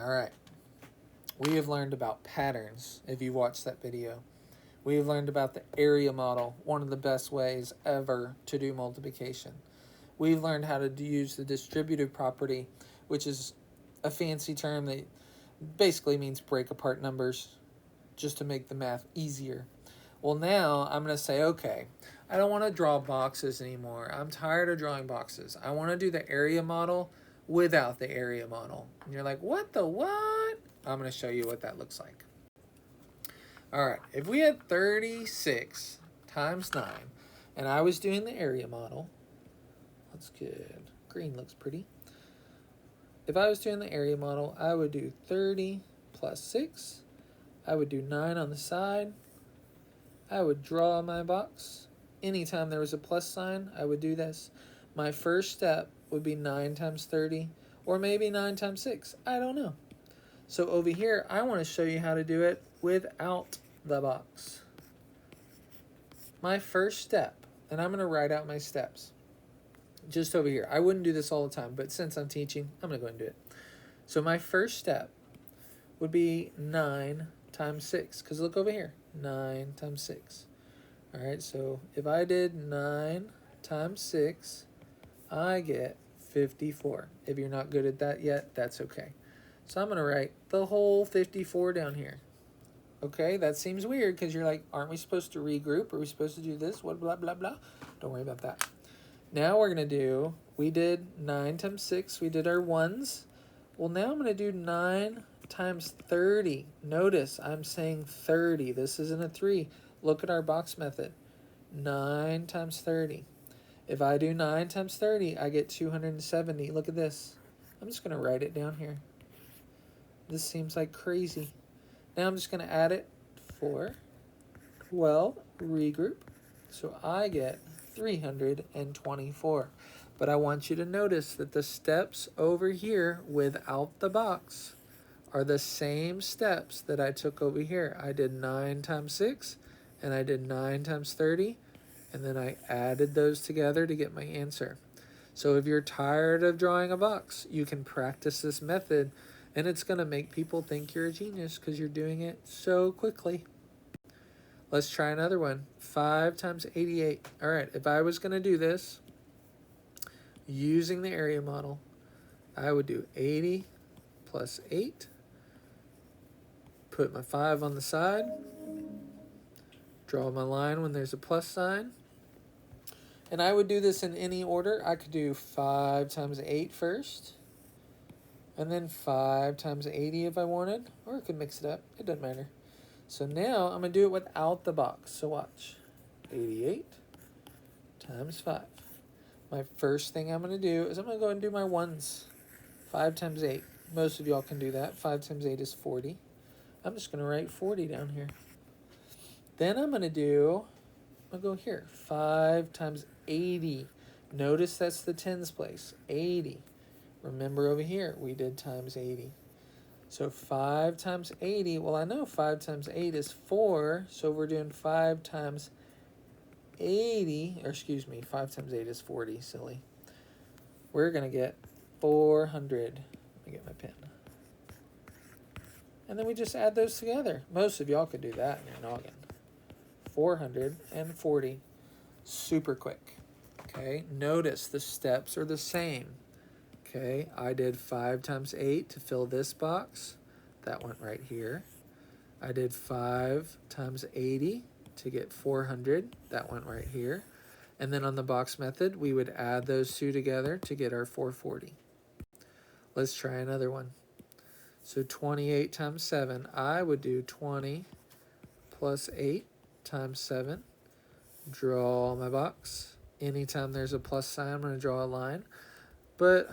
All right. We have learned about patterns if you watched that video. We have learned about the area model, one of the best ways ever to do multiplication. We've learned how to use the distributive property, which is a fancy term that basically means break apart numbers just to make the math easier. Well, now I'm going to say, okay, I don't want to draw boxes anymore. I'm tired of drawing boxes. I want to do the area model without the area model. And you're like, what the what? I'm going to show you what that looks like. All right, if we had 36 times 9, and I was doing the area model, that's good. Green looks pretty. If I was doing the area model, I would do 30 plus 6. I would do 9 on the side. I would draw my box. Anytime there was a plus sign, I would do this. My first step would be 9 times 30, or maybe 9 times 6. I don't know. So over here, I want to show you how to do it without the box. My first step, and I'm going to write out my steps. Just over here. I wouldn't do this all the time, but since I'm teaching, I'm going to go ahead and do it. So my first step would be 9 times 6, because look over here, 9 times 6. All right, so if I did 9 times 6, I get 54. If you're not good at that yet, that's okay. So I'm going to write the whole 54 down here. Okay, that seems weird because you're like, aren't we supposed to regroup? Are we supposed to do this? What, blah, blah, blah? Don't worry about that. Now we're going to do, we did 9 times 6. We did our ones. Well, now I'm going to do 9 times 30. Notice I'm saying 30. This isn't a 3. Look at our box method. 9 times 30. If I do 9 times 30, I get 270. Look at this. I'm just going to write it down here. This seems like crazy. Now I'm just going to add it. 4, 12, regroup. So I get 324. But I want you to notice that the steps over here without the box are the same steps that I took over here. I did 9 times 6, and I did 9 times 30, and then I added those together to get my answer. So if you're tired of drawing a box, you can practice this method, and it's going to make people think you're a genius because you're doing it so quickly. Let's try another one. 5 times 88. All right, if I was going to do this using the area model, I would do 80 plus 8. Put my 5 on the side. Draw my line when there's a plus sign. And I would do this in any order. I could do 5 times 8 first. And then 5 times 80 if I wanted. Or I could mix it up. It doesn't matter. So now I'm going to do it without the box. So watch. 88 times 5. My first thing I'm going to do is I'm going to go and do my ones. 5 times 8. Most of y'all can do that. 5 times 8 is 40. I'm just going to write 40 down here. Then I'm going to do, I'll go here. 5 times 80. Notice that's the tens place. 80. Remember over here, we did times 80. So 5 times 80, well, I know 5 times 8 is 4, so we're doing 5 times 80, or excuse me, 5 times 8 is 40, silly. We're going to get 400. Let me get my pen. And then we just add those together. Most of y'all could do that in your noggin. 440. Super quick. Okay, notice the steps are the same. Okay, I did 5 times 8 to fill this box. That went right here. I did 5 times 80 to get 400. That went right here. And then on the box method, we would add those two together to get our 440. Let's try another one. So 28 times 7, I would do 20 plus 8 times 7. Draw my box. Anytime there's a plus sign, I'm going to draw a line. But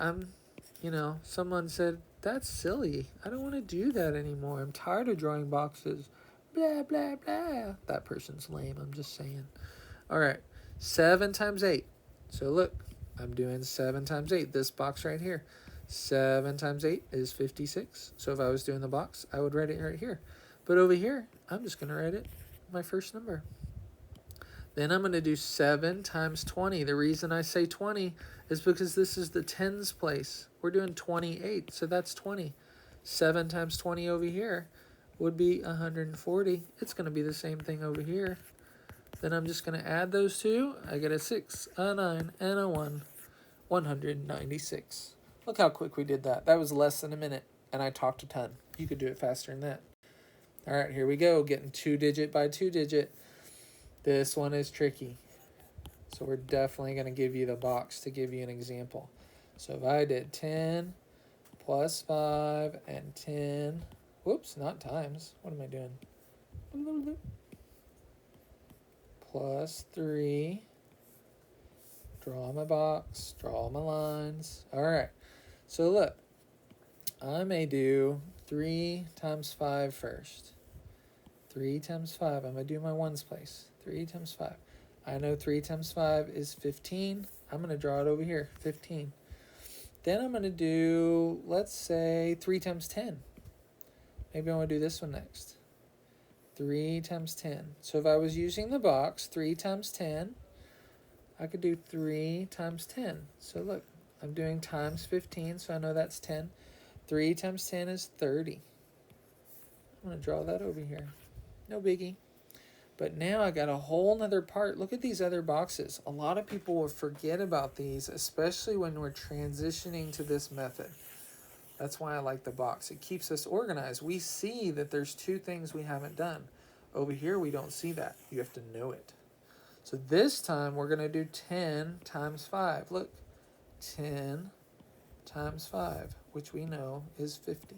someone said, that's silly. I don't want to do that anymore. I'm tired of drawing boxes. Blah, blah, blah. That person's lame, I'm just saying. All right, 7 times 8. So look, I'm doing 7 times 8. This box right here. 7 times 8 is 56. So if I was doing the box, I would write it right here. But over here, I'm just going to write it my first number. Then I'm going to do 7 times 20. The reason I say 20 is because this is the tens place. We're doing 28, so that's 20. 7 times 20 over here would be 140. It's going to be the same thing over here. Then I'm just going to add those two. I get a 6, a 9, and a 1. 196. Look how quick we did that. That was less than a minute, and I talked a ton. You could do it faster than that. All right, here we go. Getting 2-digit by 2-digit. This one is tricky. So we're definitely going to give you the box to give you an example. So if I did 10 plus 5 and 10, whoops, not times. What am I doing? Plus 3. Draw my box, draw my lines. All right, so look, I may do 3 times 5 first. 3 times 5, I'm going to do my ones place. 3 times 5. I know 3 times 5 is 15. I'm going to draw it over here, 15. Then I'm going to do, let's say, 3 times 10. Maybe I want to do this one next. 3 times 10. So if I was using the box, 3 times 10, I could do 3 times 10. So look, I'm doing times 15, so I know that's 10. 3 times 10 is 30. I'm going to draw that over here. No biggie. But now I got a whole nother part. Look at these other boxes. A lot of people will forget about these, especially when we're transitioning to this method. That's why I like the box. It keeps us organized. We see that there's 2 things we haven't done. Over here, we don't see that. You have to know it. So this time, we're going to do 10 times 5. Look, 10 times 5, which we know is 50.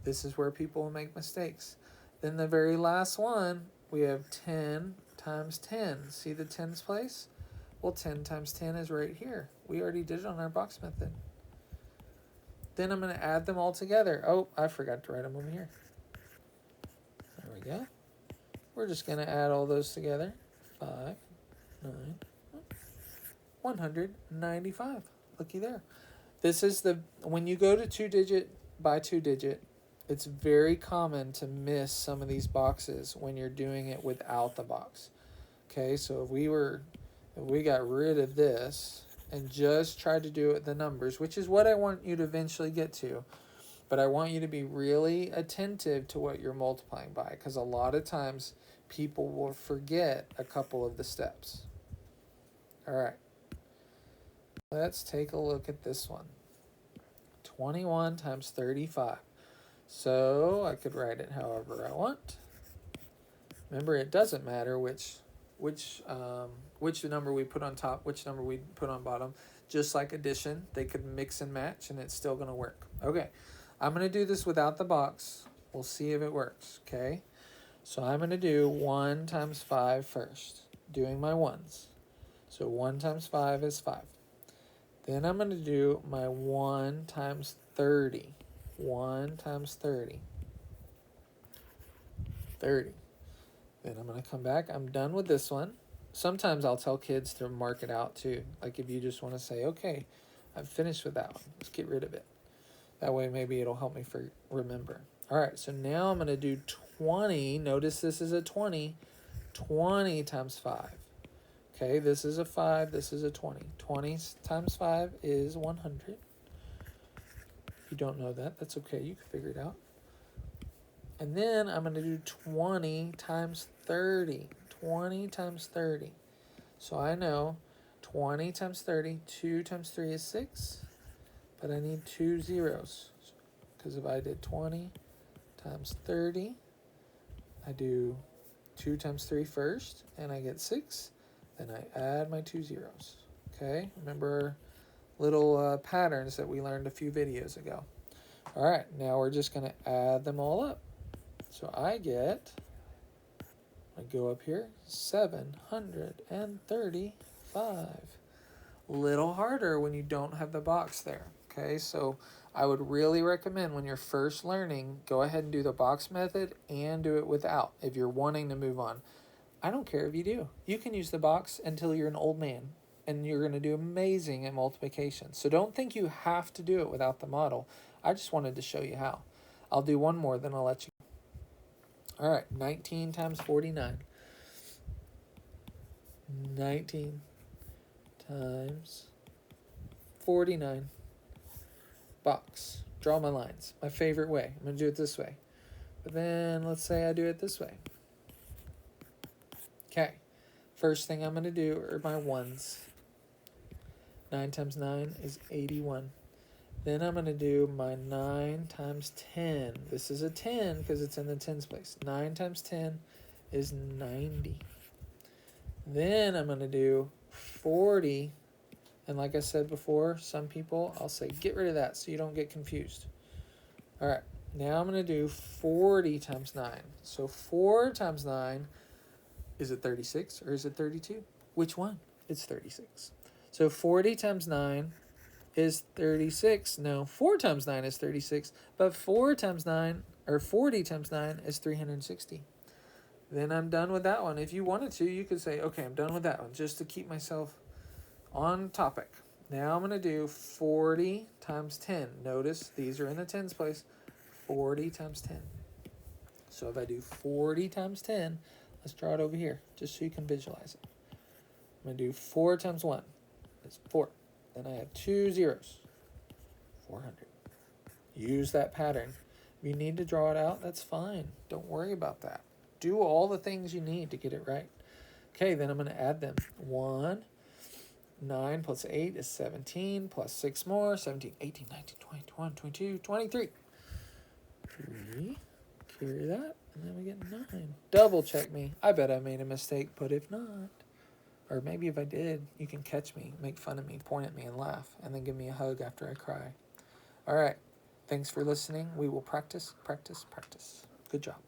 This is where people will make mistakes. Then the very last one, we have 10 times 10. See the tens place? Well, 10 times 10 is right here. We already did it on our box method. Then I'm going to add them all together. Oh, I forgot to write them over here. There we go. We're just going to add all those together. 5, 9, 195. Looky there. This is when you go to 2-digit by 2-digit, it's very common to miss some of these boxes when you're doing it without the box. Okay, so if we got rid of this and just tried to do it with the numbers, which is what I want you to eventually get to, but I want you to be really attentive to what you're multiplying by, because a lot of times people will forget a couple of the steps. All right, let's take a look at this one. 21 times 35. So I could write it however I want. Remember, it doesn't matter which number we put on top, which number we put on bottom. Just like addition, they could mix and match, and it's still going to work. Okay, I'm going to do this without the box. We'll see if it works, okay? So I'm going to do 1 times 5 first, doing my ones. So 1 times 5 is 5. Then I'm going to do my 1 times 30. 1 times 30. 30. Then I'm going to come back. I'm done with this one. Sometimes I'll tell kids to mark it out too. Like if you just want to say, okay, I'm finished with that one. Let's get rid of it. That way maybe it'll help me remember. All right, so now I'm going to do 20. Notice this is a 20. 20 times 5. Okay, this is a 5. This is a 20. 20 times 5 is 100. If you don't know that, that's okay. You can figure it out. And then I'm going to do 20 times 30. 20 times 30. So I know 20 times 30, 2 times 3 is 6. But I need 2 zeros. Because if I did 20 times 30, I do 2 times 3 first, and I get 6. Then I add my 2 zeros. Okay, remember little patterns that we learned a few videos ago. All right, now we're just going to add them all up. So I go up here, 735. Little harder when you don't have the box there. Okay, so I would really recommend when you're first learning, go ahead and do the box method and do it without if you're wanting to move on. I don't care if you do. You can use the box until you're an old man, and you're going to do amazing at multiplication. So don't think you have to do it without the model. I just wanted to show you how. I'll do one more, then I'll let you. All right, 19 times 49. 19 times 49. Box. Draw my lines. My favorite way. I'm going to do it this way. But then let's say I do it this way. Okay. First thing I'm going to do are my ones. 9 times 9 is 81. Then I'm going to do my 9 times 10. This is a 10 because it's in the tens place. 9 times 10 is 90. Then I'm going to do 40. And like I said before, some people, I'll say get rid of that so you don't get confused. All right. Now I'm going to do 40 times 9. So 4 times 9, is it 36 or is it 32? Which one? It's 36. So 40 times 9 is 36. No, 4 times 9 is 36. But 4 times 9, or 40 times 9 is 360. Then I'm done with that one. If you wanted to, you could say, okay, I'm done with that one, just to keep myself on topic. Now I'm going to do 40 times 10. Notice these are in the tens place. 40 times 10. So if I do 40 times 10, let's draw it over here, just so you can visualize it. I'm going to do 4 times 1. It's 4. Then I have 2 zeros. 400. Use that pattern. If you need to draw it out, that's fine. Don't worry about that. Do all the things you need to get it right. Okay, then I'm going to add them. 1, 9 plus 8 is 17, plus 6 more, 17, 18, 19, 20, 21, 22, 23. 3, carry that, and then we get 9. Double check me. I bet I made a mistake, but if not, or maybe if I did, you can catch me, make fun of me, point at me, and laugh, and then give me a hug after I cry. All right. Thanks for listening. We will practice, practice, practice. Good job.